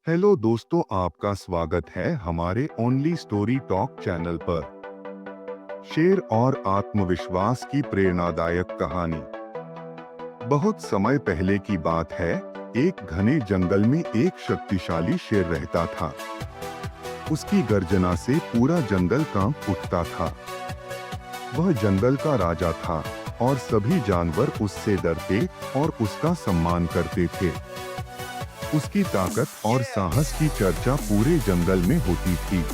Hello दोस्तों, आपका स्वागत है हमारे ओनली स्टोरी टॉक चैनल पर। शेर और आत्मविश्वास की प्रेरणादायक कहानी। बहुत समय पहले की बात है। एक घने जंगल में एक शक्तिशाली शेर रहता था। उसकी गर्जना से पूरा जंगल कांप उठता था। वह जंगल का राजा था और सभी जानवर उससे डरते और उसका सम्मान करते थे। उसकी ताकत और साहस की चर्चा पूरे जंगल में होती थी।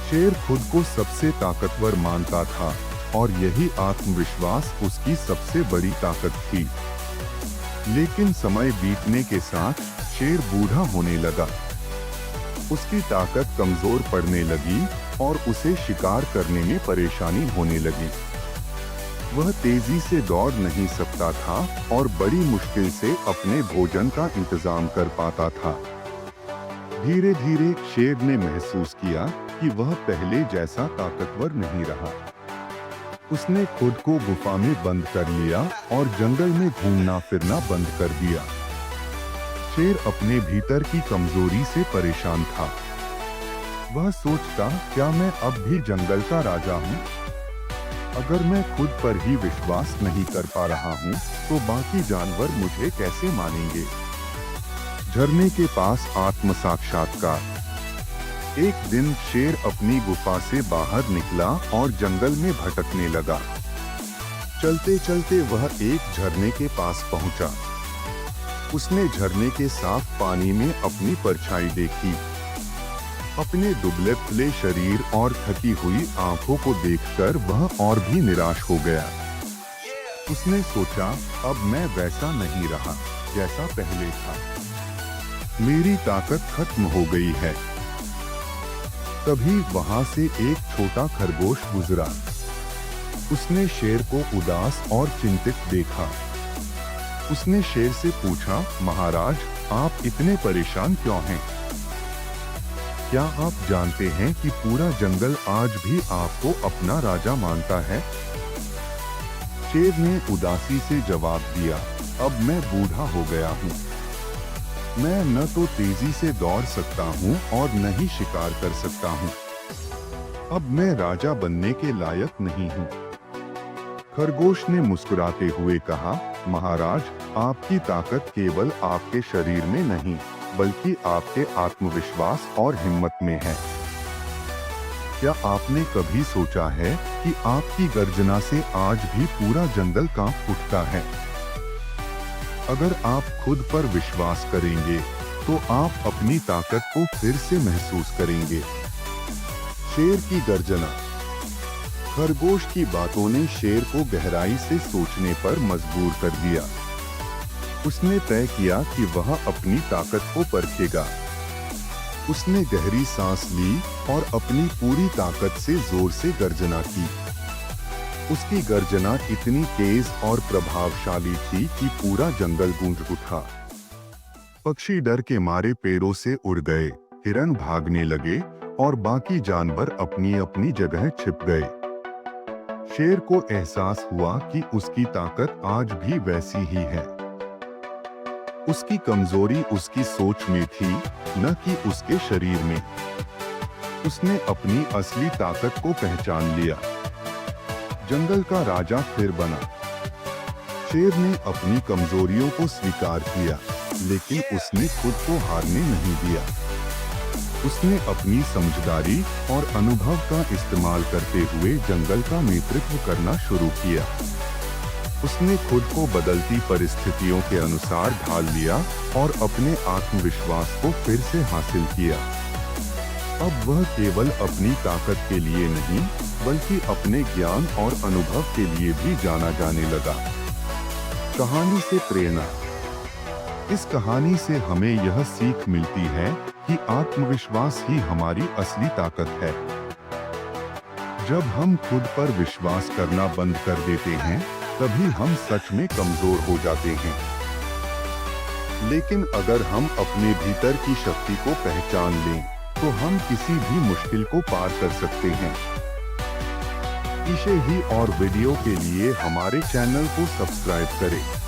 शेर खुद को सबसे ताकतवर मानता था और यही आत्मविश्वास उसकी सबसे बड़ी ताकत थी। लेकिन समय बीतने के साथ शेर बूढ़ा होने लगा। उसकी ताकत कमजोर पड़ने लगी और उसे शिकार करने में परेशानी होने लगी। वह तेजी से दौड़ नहीं सकता था और बड़ी मुश्किल से अपने भोजन का इंतजाम कर पाता था। धीरे धीरे शेर ने महसूस किया कि वह पहले जैसा ताकतवर नहीं रहा। उसने खुद को गुफा में बंद कर लिया और जंगल में घूमना फिरना बंद कर दिया। शेर अपने भीतर की कमजोरी से परेशान था। वह सोचता, क्या मैं अब भी जंगल का राजा हूँ? अगर मैं खुद पर ही विश्वास नहीं कर पा रहा हूँ, तो बाकी जानवर मुझे कैसे मानेंगे? झरने के पास आत्म साक्षात्कार। एक दिन शेर अपनी गुफा से बाहर निकला और जंगल में भटकने लगा। चलते चलते वह एक झरने के पास पहुंचा। उसने झरने के साफ पानी में अपनी परछाई देखी। अपने दुबले फुले शरीर और थकी हुई आंखों को देखकर वह और भी निराश हो गया। उसने सोचा, अब मैं वैसा नहीं रहा जैसा पहले था। मेरी ताकत खत्म हो गई है। तभी वहां से एक छोटा खरगोश गुजरा। उसने शेर को उदास और चिंतित देखा। उसने शेर से पूछा, महाराज, आप इतने परेशान क्यों हैं? क्या आप जानते हैं कि पूरा जंगल आज भी आपको अपना राजा मानता है? शेर ने उदासी से जवाब दिया, अब मैं बूढ़ा हो गया हूँ। मैं न तो तेजी से दौड़ सकता हूँ और न ही शिकार कर सकता हूँ। अब मैं राजा बनने के लायक नहीं हूँ। खरगोश ने मुस्कुराते हुए कहा, महाराज, आपकी ताकत केवल आपके शरीर में नहीं, बल्कि आपके आत्मविश्वास और हिम्मत में है। क्या आपने कभी सोचा है कि आपकी गर्जना से आज भी पूरा जंगल कांप उठता है? अगर आप खुद पर विश्वास करेंगे, तो आप अपनी ताकत को फिर से महसूस करेंगे। शेर की गर्जना। खरगोश की बातों ने शेर को गहराई से सोचने पर मजबूर कर दिया। उसने तय किया कि वह अपनी ताकत को परखेगा। उसने गहरी सांस ली और अपनी पूरी ताकत से जोर से गर्जना की। उसकी गर्जना इतनी तेज और प्रभावशाली थी कि पूरा जंगल गूंज उठा। पक्षी डर के मारे पेड़ों से उड़ गए, हिरन भागने लगे और बाकी जानवर अपनी अपनी जगह छिप गए। शेर को एहसास हुआ कि उसकी ताकत आज भी वैसी ही है। उसकी कमजोरी उसकी सोच में थी, न कि उसके शरीर में। उसने अपनी असली ताकत को पहचान लिया। जंगल का राजा फिर बना। शेर ने अपनी कमजोरियों को स्वीकार किया, लेकिन उसने खुद को हारने नहीं दिया। उसने अपनी समझदारी और अनुभव का इस्तेमाल करते हुए जंगल का नेतृत्व करना शुरू किया। उसने खुद को बदलती परिस्थितियों के अनुसार ढाल लिया और अपने आत्मविश्वास को फिर से हासिल किया। अब वह केवल अपनी ताकत के लिए नहीं, बल्कि अपने ज्ञान और अनुभव के लिए भी जाना जाने लगा। कहानी से प्रेरणा। इस कहानी से हमें यह सीख मिलती है कि आत्मविश्वास ही हमारी असली ताकत है। जब हम खुद पर विश्वास करना बंद कर देते हैं, तभी हम सच में कमजोर हो जाते हैं। लेकिन अगर हम अपने भीतर की शक्ति को पहचान लें, तो हम किसी भी मुश्किल को पार कर सकते हैं। इसे ही और वीडियो के लिए हमारे चैनल को सब्सक्राइब करें।